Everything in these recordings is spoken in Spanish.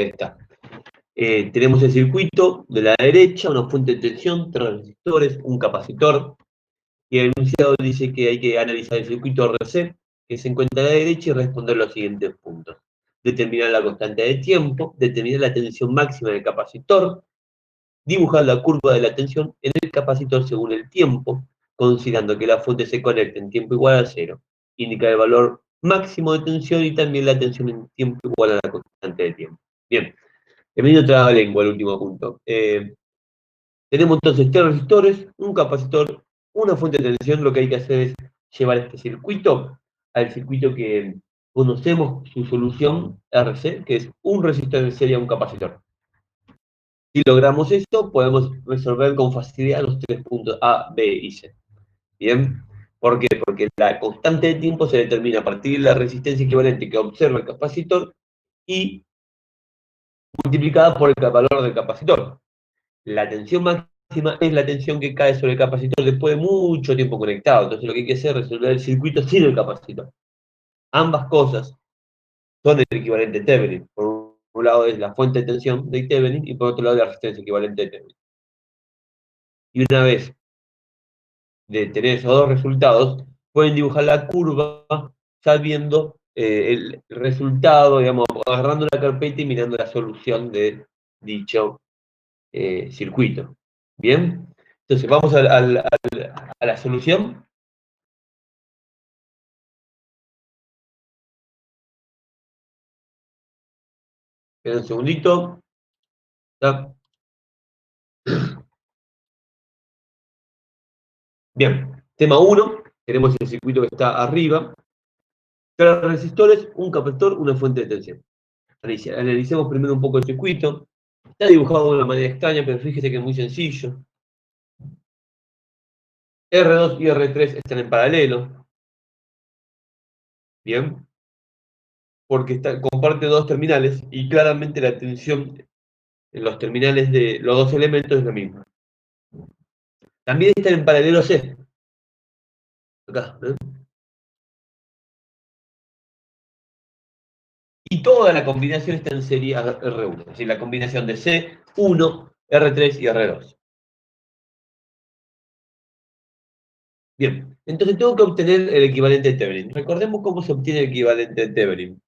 está. Tenemos el circuito de la derecha, una fuente de tensión, 3 resistores, un capacitor, y el enunciado dice que hay que analizar el circuito RC, que se encuentra a la derecha, y responder los siguientes puntos. Determinar la constante de tiempo, determinar la tensión máxima del capacitor, dibujar la curva de la tensión en el capacitor según el tiempo, considerando que la fuente se conecta en tiempo igual a 0. Indicar el valor máximo de tensión y también la tensión en tiempo igual a la constante de tiempo. Bien, he venido lengua el último punto. Tenemos entonces 3 resistores, un capacitor, una fuente de tensión. Lo que hay que hacer es llevar este circuito al circuito que conocemos su solución RC, que es un resistor en serie a un capacitor. Si logramos esto, podemos resolver con facilidad los 3 puntos A, B y C. ¿Bien? ¿Por qué? Porque la constante de tiempo se determina a partir de la resistencia equivalente que observa el capacitor y multiplicada por el valor del capacitor. La tensión máxima es la tensión que cae sobre el capacitor después de mucho tiempo conectado. Entonces lo que hay que hacer es resolver el circuito sin el capacitor. Ambas cosas son el equivalente Thevenin. Por un lado es la fuente de tensión de Thevenin y por otro lado la resistencia equivalente de Thevenin. Y una vez de tener esos dos resultados, pueden dibujar la curva sabiendo el resultado, digamos, agarrando la carpeta y mirando la solución de dicho circuito. ¿Bien? Entonces, vamos a la solución. Espera un segundito. ¿Está? Bien. Tema 1. Tenemos el circuito que está arriba. 3 resistores, un capacitor, una fuente de tensión. Analicemos primero un poco el circuito. Está dibujado de una manera extraña, pero fíjese que es muy sencillo. R2 y R3 están en paralelo. Bien. Porque comparte dos terminales y claramente la tensión en los terminales de los dos elementos es la misma. También están en paralelo C. Acá, ¿eh? Y toda la combinación está en serie R1, es decir, la combinación de C1, R3 y R2. Bien, entonces tengo que obtener el equivalente de Thevenin. Recordemos cómo se obtiene el equivalente de Thevenin.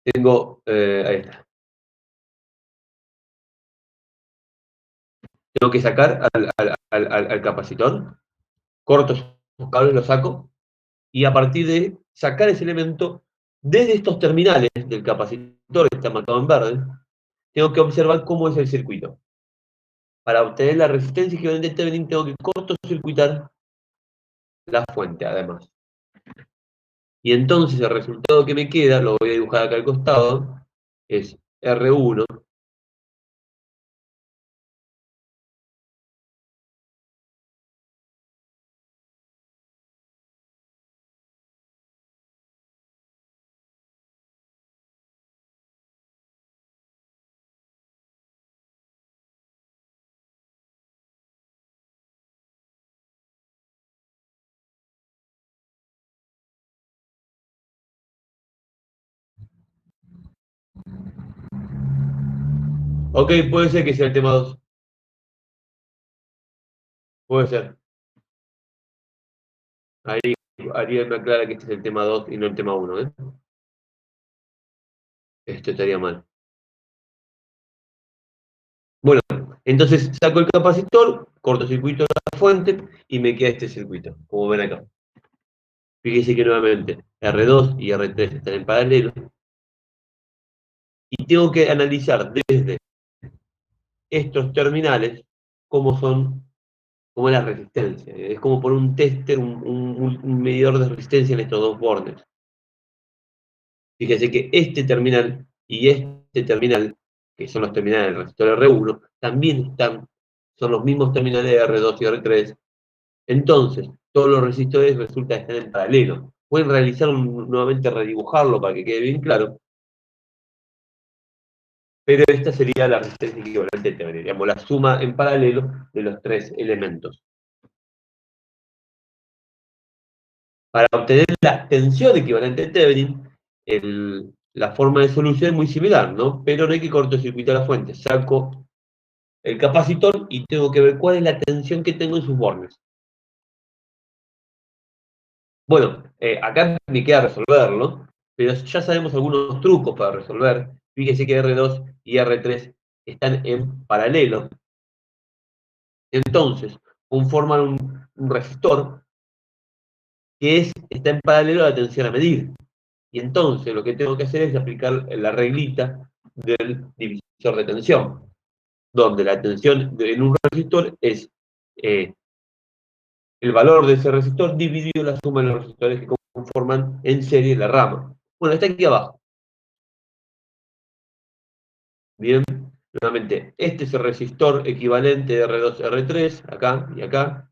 Ahí está. Tengo que sacar al capacitor, corto esos cables, los saco, y a partir de sacar ese elemento, desde estos terminales del capacitor que está marcado en verde, tengo que observar cómo es el circuito. Para obtener la resistencia equivalente de Thevenin tengo que cortocircuitar la fuente, además. Y entonces el resultado que me queda, lo voy a dibujar acá al costado, es R1 Ok, puede ser que sea el tema 2. Puede ser. Ahí Ariel me aclara que este es el tema 2 y no el tema 1, ¿eh? Esto estaría mal. Bueno, entonces saco el capacitor, cortocircuito la fuente y me queda este circuito, como ven acá. Fíjense que nuevamente R2 y R3 están en paralelo y tengo que analizar desde estos terminales cómo son, cómo es la resistencia. Es como poner un tester, un medidor de resistencia en estos dos bordes. Fíjense que este terminal y este terminal, que son los terminales del resistor R1, también son los mismos terminales de R2 y R3. Entonces, todos los resistores resulta estar en paralelo. Pueden realizar nuevamente redibujarlo para que quede bien claro, pero esta sería la resistencia equivalente de Thevenin, digamos, la suma en paralelo de los 3 elementos. Para obtener la tensión equivalente de Thevenin, la forma de solución es muy similar, ¿no? Pero no hay que cortocircuitar la fuente. Saco el capacitor y tengo que ver cuál es la tensión que tengo en sus bornes. Bueno, acá me queda resolverlo, pero ya sabemos algunos trucos para resolver. Fíjese que R2 y R3 están en paralelo. Entonces, conforman un resistor que está en paralelo a la tensión a medir. Y entonces lo que tengo que hacer es aplicar la reglita del divisor de tensión, donde la tensión en un resistor es eh, el valor de ese resistor dividido la suma de los resistores que conforman en serie la rama. Bueno, está aquí abajo. Bien, nuevamente, este es el resistor equivalente de R2, R3, acá y acá,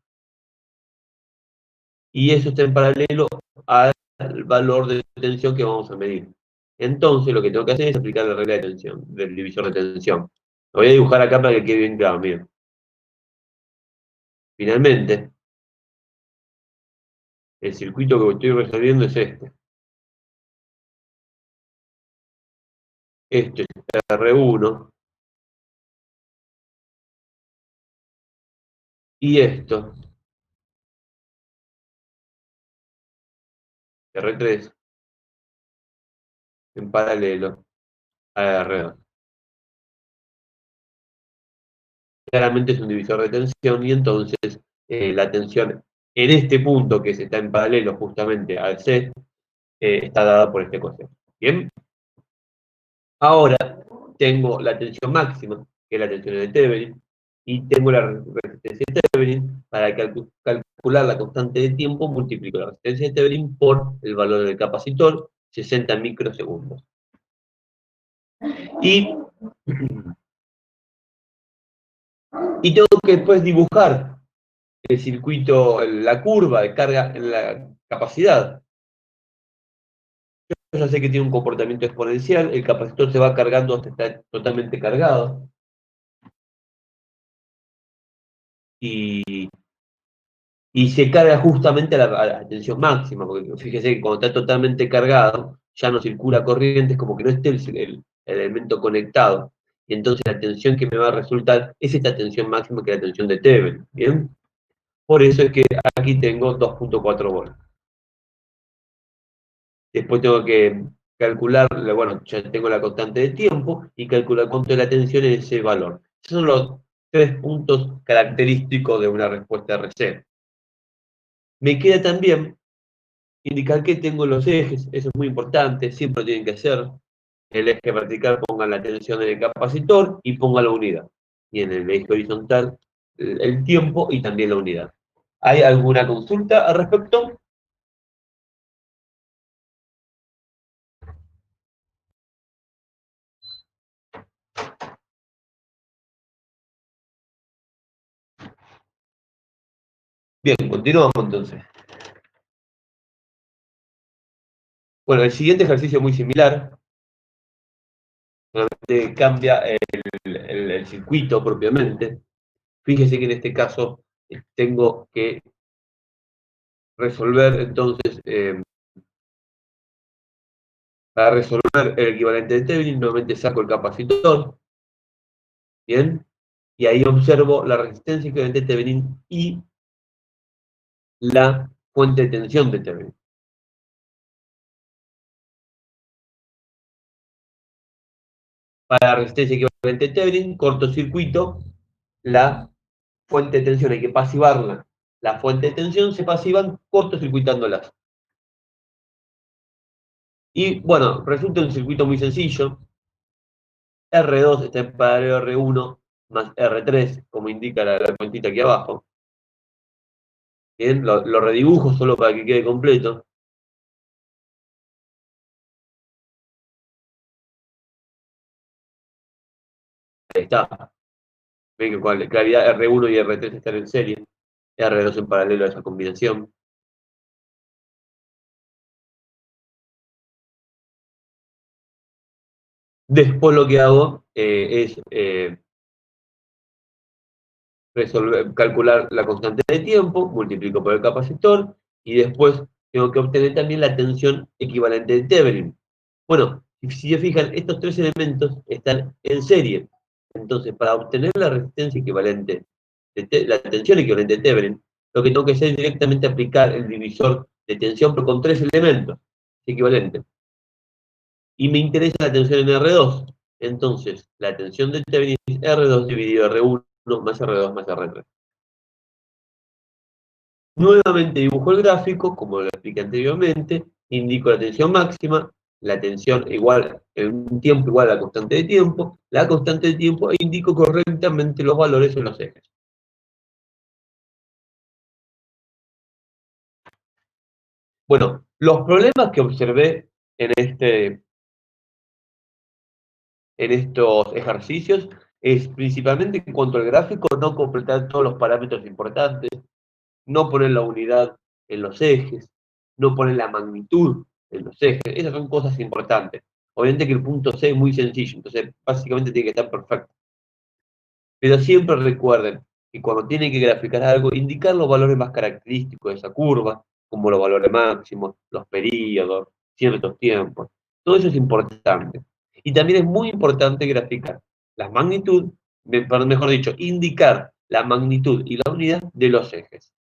y eso está en paralelo al valor de tensión que vamos a medir. Entonces, lo que tengo que hacer es aplicar la regla de tensión, del divisor de tensión. Lo voy a dibujar acá para que quede bien claro, miren. Finalmente, el circuito que estoy resolviendo es este. Esto es R1 y esto, R3, en paralelo a R2. Claramente es un divisor de tensión y entonces la tensión en este punto que se está en paralelo justamente al C está dada por este coseno. Bien, ahora tengo la tensión máxima, que es la tensión de Thevenin, y tengo la resistencia de Thevenin. Para calcular la constante de tiempo, multiplico la resistencia de Thevenin por el valor del capacitor, 60 microsegundos. Y, y tengo que después dibujar el circuito, la curva de carga en la capacidad. Yo ya sé que tiene un comportamiento exponencial, el capacitor se va cargando hasta estar totalmente cargado, y, y se carga justamente a la tensión máxima, porque fíjese que cuando está totalmente cargado, ya no circula corriente, es como que no esté el elemento conectado, y entonces la tensión que me va a resultar es esta tensión máxima, que es la tensión de Thevenin, ¿bien? Por eso es que aquí tengo 2.4 volts. Después tengo que calcular, bueno, ya tengo la constante de tiempo y calcular cuánto es la tensión en ese valor. Esos son los 3 puntos característicos de una respuesta RC. Me queda también indicar que tengo los ejes, eso es muy importante, siempre lo tienen que hacer. En el eje vertical pongan la tensión del capacitor y pongan la unidad. Y en el eje horizontal el tiempo y también la unidad. ¿Hay alguna consulta al respecto? Bien, continuamos entonces. Bueno, el siguiente ejercicio es muy similar, solamente cambia el circuito propiamente. Fíjese que en este caso tengo que resolver entonces, para resolver el equivalente de Thevenin, nuevamente saco el capacitor, ¿bien? Y ahí observo la resistencia equivalente de Thevenin y la fuente de tensión de Thevenin. Para la resistencia equivalente de Thevenin, cortocircuito la fuente de tensión, hay que pasivarla. La fuente de tensión se pasivan cortocircuitándolas. Y bueno, resulta un circuito muy sencillo. R2 está en paralelo a R1 más R3, como indica la cuentita aquí abajo. Bien, lo redibujo solo para que quede completo. Ahí está. Ven que con claridad R1 y R3 están en serie. R2 en paralelo a esa combinación. Después lo que hago es calcular la constante de tiempo, multiplico por el capacitor y después tengo que obtener también la tensión equivalente de Thevenin. Bueno, si se fijan, estos tres elementos están en serie. Entonces, para obtener la resistencia equivalente, la tensión equivalente de Thevenin, lo que tengo que hacer es directamente aplicar el divisor de tensión, pero con tres elementos equivalentes. Y me interesa la tensión en R2. Entonces, la tensión de Thevenin es R2 dividido R1 más R2 más R3. Nuevamente dibujo el gráfico, como lo expliqué anteriormente, indico la tensión máxima, la tensión igual, en un tiempo igual a la constante de tiempo, e indico correctamente los valores en los ejes. Bueno, los problemas que observé en estos ejercicios es principalmente en cuanto al gráfico, no completar todos los parámetros importantes, no poner la unidad en los ejes, no poner la magnitud en los ejes. Esas son cosas importantes. Obviamente que el punto C es muy sencillo, entonces básicamente tiene que estar perfecto. Pero siempre recuerden que cuando tienen que graficar algo, indicar los valores más característicos de esa curva, como los valores máximos, los períodos, ciertos tiempos. Todo eso es importante. Y también es muy importante graficar la magnitud, mejor dicho, indicar la magnitud y la unidad de los ejes.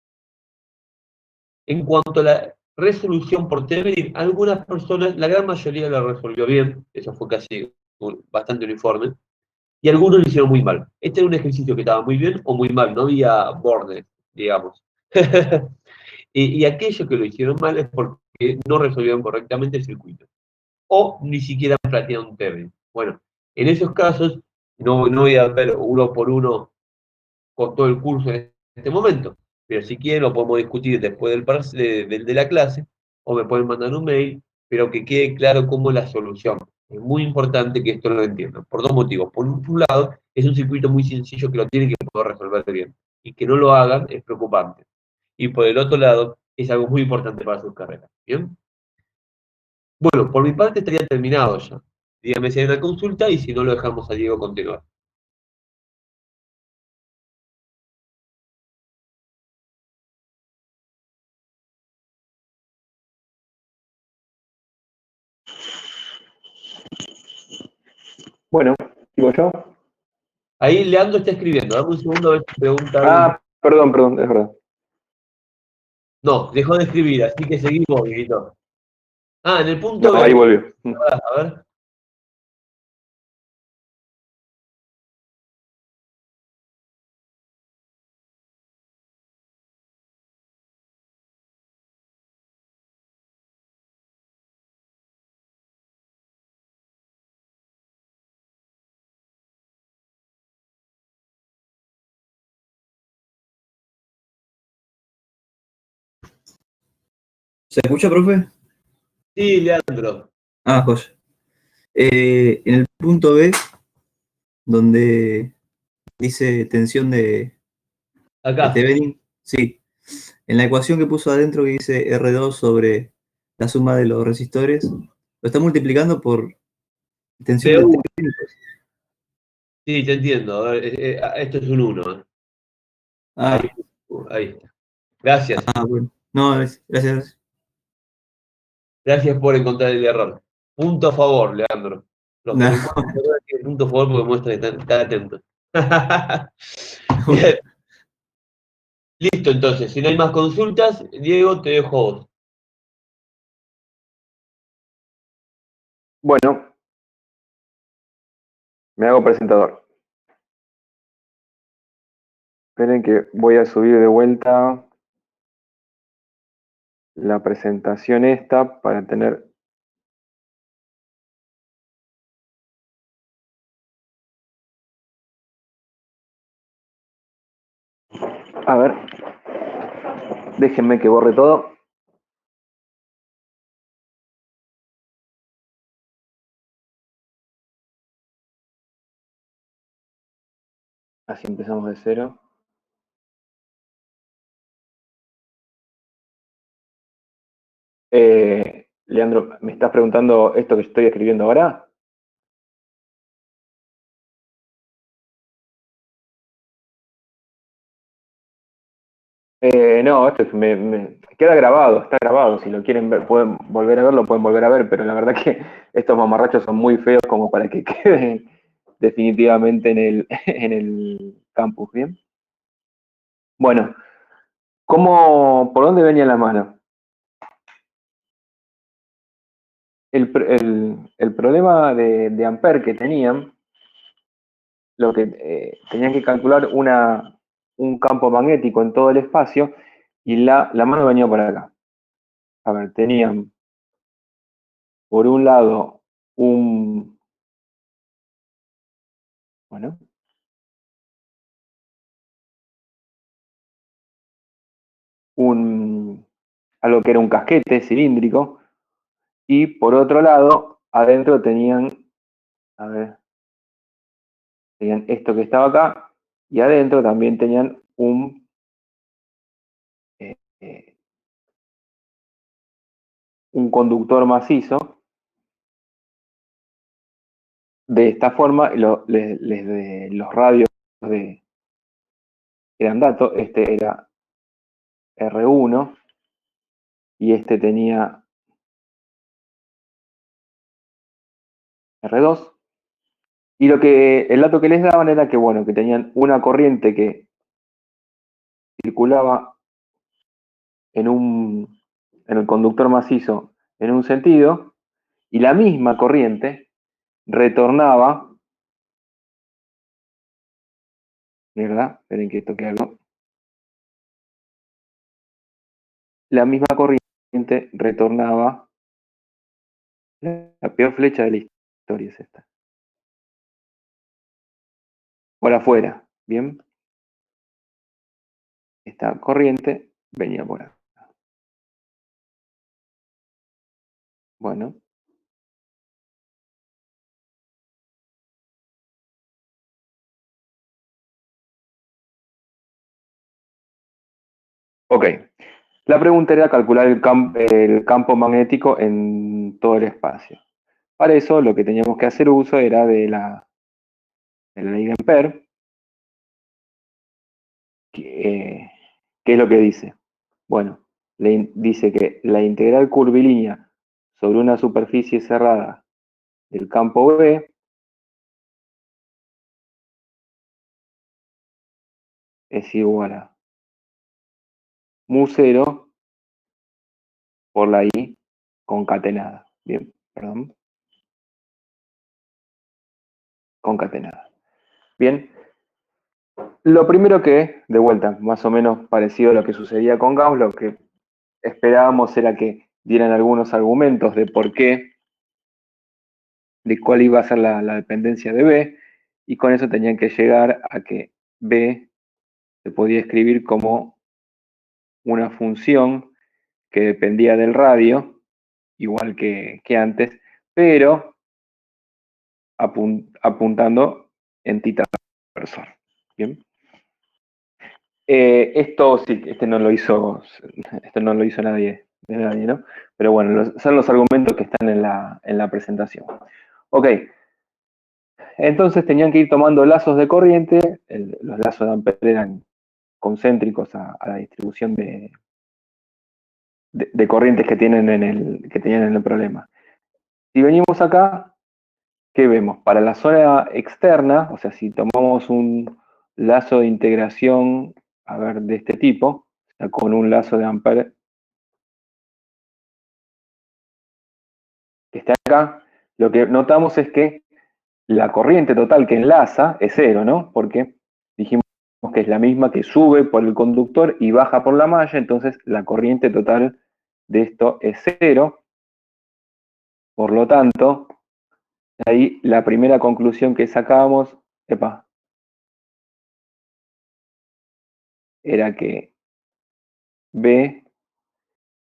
En cuanto a la resolución por Thevenin, algunas personas, la gran mayoría la resolvió bien, eso fue casi bastante uniforme, y algunos lo hicieron muy mal. Este era un ejercicio que estaba muy bien o muy mal, no había bordes, digamos. y aquellos que lo hicieron mal es porque no resolvieron correctamente el circuito, o ni siquiera plantearon Thevenin. Bueno, en esos casos, no voy a ver uno por uno con todo el curso en este momento. Pero si quieren, lo podemos discutir después de la clase, o me pueden mandar un mail, pero que quede claro cómo es la solución. Es muy importante que esto lo entiendan, por dos motivos. Por un lado, es un circuito muy sencillo que lo tienen que poder resolver bien, y que no lo hagan es preocupante. Y por el otro lado, es algo muy importante para sus carreras. ¿Bien? Bueno, por mi parte estaría terminado ya. Dígame si hay una consulta y si no, lo dejamos a Diego continuar. Bueno, digo yo. Ahí Leandro está escribiendo. Dame un segundo a ver si pregunta algo. Ah, perdón, es verdad. No, dejó de escribir, así que seguimos, Dieguito. Ah, en el No, punto ahí B. volvió. A ver. ¿Se escucha, profe? Sí, Leandro. Ah, joya. En el punto B, donde dice tensión de Acá. Thevenin, sí. En la ecuación que puso adentro que dice R2 sobre la suma de los resistores, lo está multiplicando por tensión de PU. Thevenin. Sí, te entiendo. A ver, esto es un 1. Ahí, Ah, ahí está. Gracias. bueno. No, gracias. Gracias por encontrar el error. Punto a favor, Leandro. Los que No, no encuentran el error tienen punto a favor porque muestran que están atentos. Bien. Listo, entonces. Si no hay más consultas, Diego, te dejo a vos. Bueno, me hago presentador. Esperen que voy a subir de vuelta la presentación esta para tener... A ver, déjenme que borre todo. Así empezamos de cero. Leandro, ¿me estás preguntando esto que estoy escribiendo ahora? No, esto es queda grabado, está grabado. Si lo quieren ver, pueden volver a verlo, pueden volver a ver, pero la verdad que estos mamarrachos son muy feos como para que queden definitivamente en el campus, ¿bien? Bueno, ¿por dónde venía la mano? El problema de Ampère que tenían, lo que tenían que calcular un campo magnético en todo el espacio, y la mano venía por acá. A ver, tenían por un lado bueno, algo que era un casquete cilíndrico, y por otro lado, adentro tenían, a ver, tenían esto que estaba acá, y adentro también tenían eh, eh, un conductor macizo. De esta forma, los radios eran datos, este era R1 y este tenía R2. Y el dato que les daban era que, bueno, que tenían una corriente que circulaba en el conductor macizo en un sentido, y la misma corriente retornaba, ¿verdad? Esperen que toque algo. La misma corriente retornaba, la peor flecha de la historia es esta, por afuera, ¿bien? Esta corriente venía por acá. Bueno. Ok. La pregunta era calcular el campo magnético en todo el espacio. Para eso lo que teníamos que hacer uso era de la ley de Ampère, ¿qué es lo que dice? Bueno, dice que la integral curvilínea sobre una superficie cerrada del campo B es igual a mu0 por la I concatenada. Bien, perdón. Concatenada. Bien. Lo primero que, de vuelta, más o menos parecido a lo que sucedía con Gauss, lo que esperábamos era que dieran algunos argumentos de por qué, de cuál iba a ser la dependencia de B, y con eso tenían que llegar a que B se podía escribir como una función que dependía del radio, igual que antes, pero apuntando en tita transversor. ¿Bien? Esto sí, esto no lo hizo nadie, ¿no? Pero bueno, son los argumentos que están en la presentación. Ok, entonces tenían que ir tomando lazos de corriente, los lazos de Ampère eran concéntricos a la distribución de corrientes que tenían en el problema. Si venimos acá, ¿qué vemos? Para la zona externa, o sea, si tomamos un lazo de integración, a ver, de este tipo, o sea, con un lazo de Ampère que está acá, lo que notamos es que la corriente total que enlaza es cero, ¿no? Porque dijimos que es la misma que sube por el conductor y baja por la malla, entonces la corriente total de esto es cero. Por lo tanto, ahí la primera conclusión que sacábamos, era que B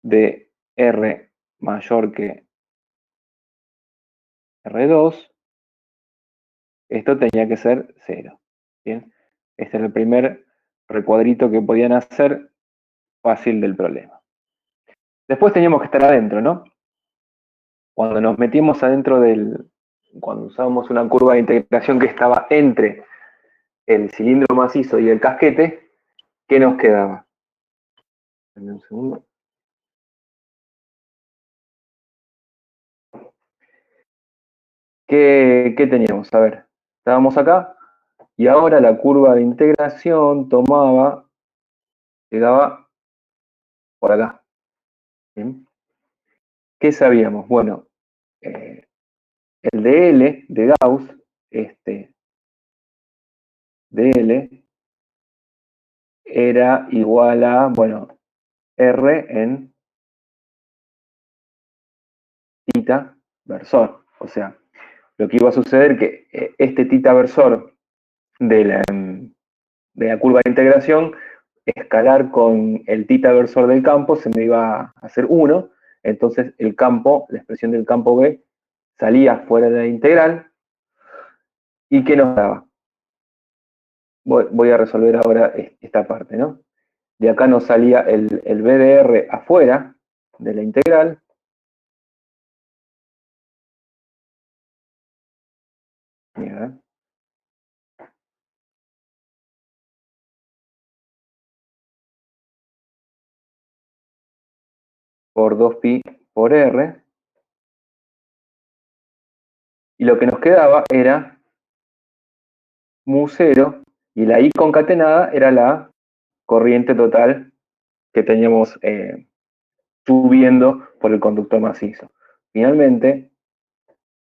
de R mayor que R2, esto tenía que ser cero. Bien, este es el primer recuadrito que podían hacer fácil del problema. Después teníamos que estar adentro, ¿no? Cuando nos metimos adentro cuando usábamos una curva de integración que estaba entre el cilindro macizo y el casquete, ¿qué nos quedaba? Un segundo. ¿Qué teníamos? A ver, estábamos acá y ahora la curva de integración llegaba por acá. ¿Bien? ¿Qué sabíamos? Bueno, el dl de Gauss, dl, era igual a, bueno, R en tita versor. O sea, lo que iba a suceder que este tita versor de la curva de integración, escalar con el tita versor del campo se me iba a hacer 1, entonces el campo, la expresión del campo B, salía fuera de la integral. ¿Y qué nos daba? Voy a resolver ahora esta parte, ¿no? De acá nos salía el BDR afuera de la integral. Mira. Por 2pi por R. Y lo que nos quedaba era mu 0, y la I concatenada era la corriente total que teníamos subiendo por el conductor macizo. Finalmente,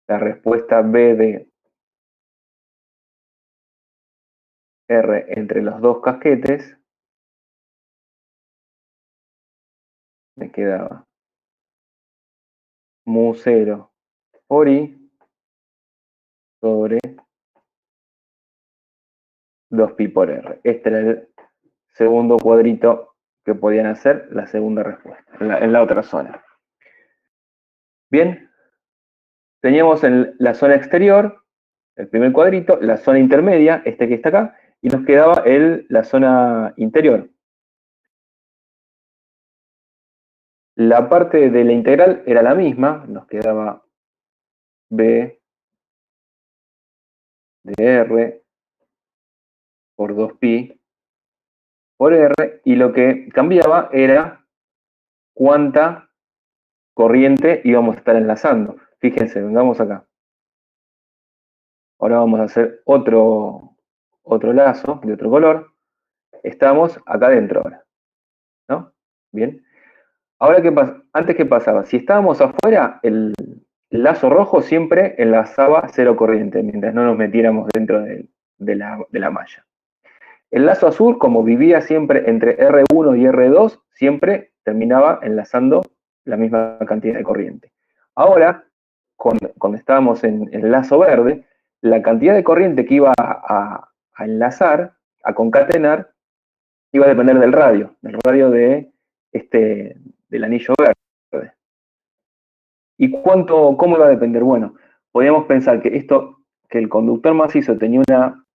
la respuesta B de R entre los dos casquetes me quedaba mu 0 por I sobre 2pi por R. Este era el segundo cuadrito que podían hacer, la segunda respuesta, en la otra zona. Bien, teníamos en la zona exterior, el primer cuadrito, la zona intermedia, este que está acá, y nos quedaba la zona interior. La parte de la integral era la misma, nos quedaba B de R por 2pi por R, y lo que cambiaba era cuánta corriente íbamos a estar enlazando. Fíjense, vengamos acá. Ahora vamos a hacer otro lazo de otro color. Estamos acá adentro ahora, ¿no? Bien. Ahora, ¿qué pasa? Antes, ¿qué pasaba? Si estábamos afuera, el lazo rojo siempre enlazaba cero corriente, mientras no nos metiéramos dentro de la malla. El lazo azul, como vivía siempre entre R1 y R2, siempre terminaba enlazando la misma cantidad de corriente. Ahora, cuando estábamos en el lazo verde, la cantidad de corriente que iba a enlazar, a concatenar, iba a depender del radio del anillo verde. ¿Y cómo iba a depender? Bueno, podríamos pensar que el conductor macizo tenía una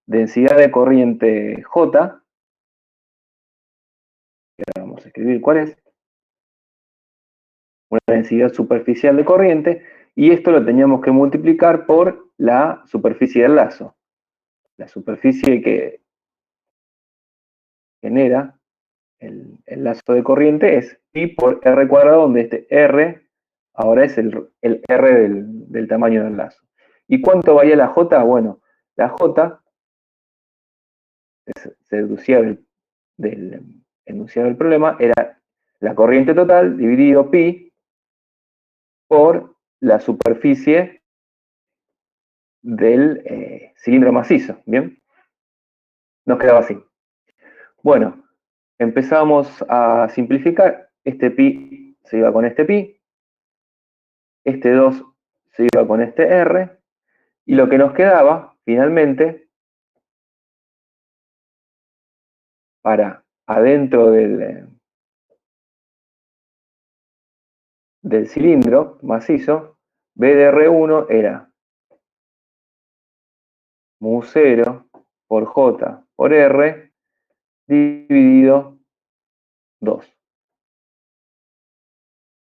densidad de corriente J, que ahora vamos a escribir cuál es, una densidad superficial de corriente, y esto lo teníamos que multiplicar por la superficie del lazo. La superficie que genera el lazo de corriente es pi por r cuadrado, donde este r ahora es el r del tamaño del lazo. ¿Y cuánto valía la J? Bueno, la J se deducía del enunciado del problema, era la corriente total dividido pi por la superficie del cilindro macizo, ¿bien? Nos quedaba así. Bueno, empezamos a simplificar. Este pi se iba con este pi, este 2 se iba con este r, y lo que nos quedaba, finalmente, para adentro del cilindro macizo, B de R1 era mu 0 por J por R dividido 2.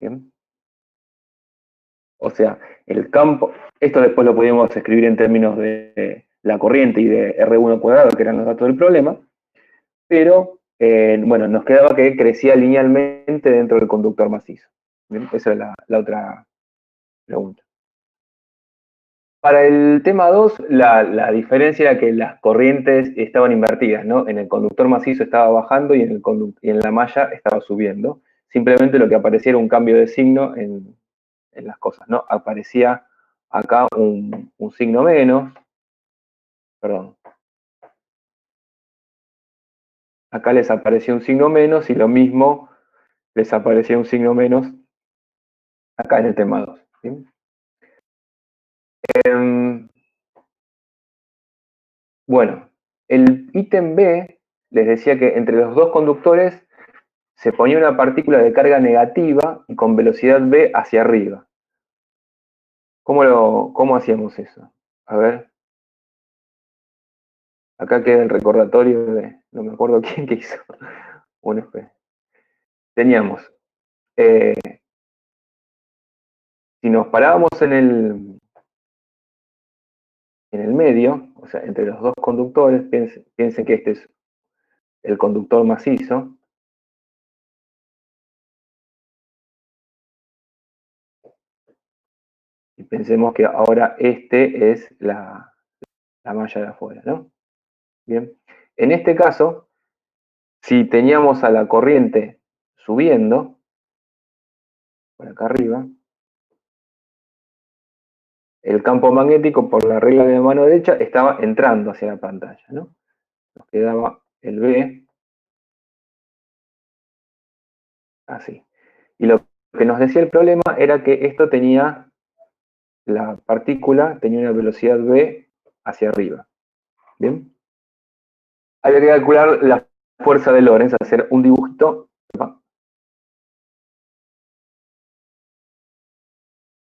¿Bien? O sea, el campo, esto después lo podíamos escribir en términos de la corriente y de R1 cuadrado, que eran los datos del problema, pero bueno, nos quedaba que crecía linealmente dentro del conductor macizo. ¿Bien? Esa es la otra pregunta. Para el tema 2, la diferencia era que las corrientes estaban invertidas, ¿no? En el conductor macizo estaba bajando y en la malla estaba subiendo. Simplemente lo que aparecía era un cambio de signo en las cosas, ¿no? Aparecía acá un signo menos, perdón. Acá les aparecía un signo menos y lo mismo les aparecía un signo menos acá en el tema 2. ¿Sí? Bueno, el ítem B les decía que entre los dos conductores se ponía una partícula de carga negativa y con velocidad v hacia arriba. ¿Cómo hacíamos eso? A ver. Acá queda el recordatorio de, no me acuerdo quién que hizo. Bueno, teníamos, si nos parábamos en el medio, o sea, entre los dos conductores, piensen que este es el conductor macizo. Y pensemos que ahora este es la malla de afuera, ¿no? Bien. En este caso, si teníamos a la corriente subiendo, por acá arriba, el campo magnético, por la regla de la mano derecha, estaba entrando hacia la pantalla, ¿no? Nos quedaba el B, así. Y lo que nos decía el problema era que esto tenía, la partícula tenía una velocidad V hacia arriba. ¿Bien? Había que calcular la fuerza de Lorentz, hacer un dibujito,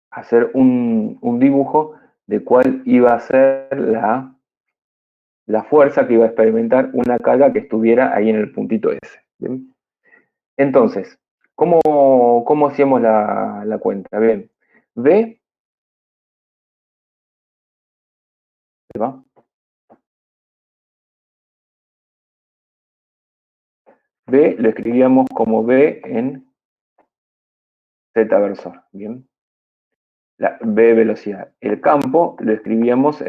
hacer un dibujo de cuál iba a ser la fuerza que iba a experimentar una carga que estuviera ahí en el puntito S. ¿Bien? Entonces, ¿cómo hacíamos la cuenta? Bien, V, ¿va? B lo escribíamos como B en Z versor, ¿bien? La B velocidad. El campo lo escribíamos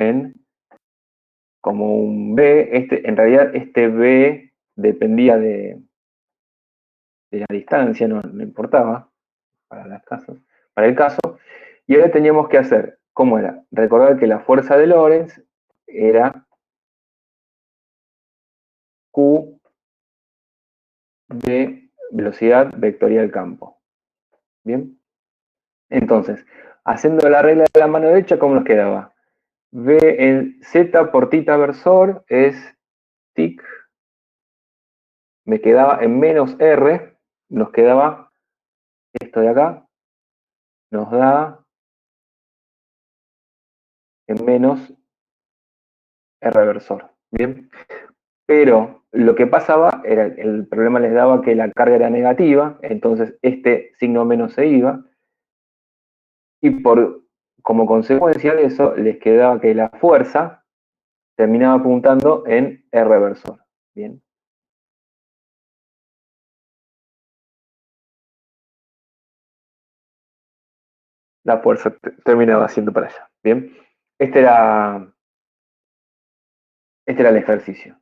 como un B, en realidad este B dependía de la distancia, no importaba para el caso, y ahora teníamos que hacer, ¿cómo era? Recordar que la fuerza de Lorentz era Q de velocidad vectorial del campo. ¿Bien? Entonces, haciendo la regla de la mano derecha, ¿cómo nos quedaba? V en Z por tita versor es tic, me quedaba en menos R, nos quedaba esto de acá, nos da en menos R versor, ¿bien? Pero lo que pasaba, el problema les daba que la carga era negativa, entonces este signo menos se iba, y como consecuencia de eso, les quedaba que la fuerza terminaba apuntando en R versor, ¿bien? La fuerza terminaba siendo para allá, ¿bien? Este era el ejercicio.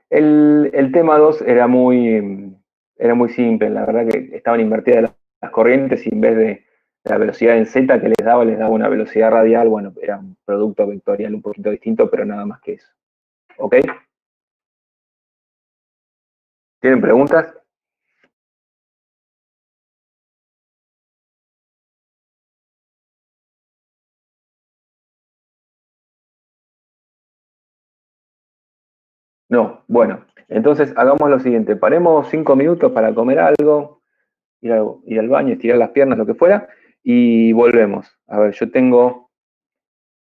El tema 2 era muy simple, la verdad que estaban invertidas las corrientes y en vez de la velocidad en Z que les daba una velocidad radial, bueno, era un producto vectorial un poquito distinto, pero nada más que eso. ¿Ok? ¿Tienen preguntas? No, bueno, entonces hagamos lo siguiente, paremos 5 minutos para comer algo, ir al baño, estirar las piernas, lo que fuera, y volvemos. A ver, yo tengo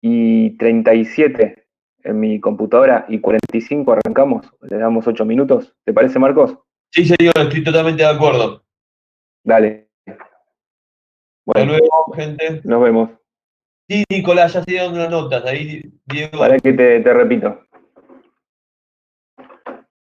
37 en mi computadora y 45 arrancamos, le damos 8 minutos. ¿Te parece, Marcos? Sí, señor, estoy totalmente de acuerdo. Dale. Hasta Bueno, luego, gente. nos vemos. Sí, Nicolás, ya se dieron las notas. Ahí, Diego. Para que te repito.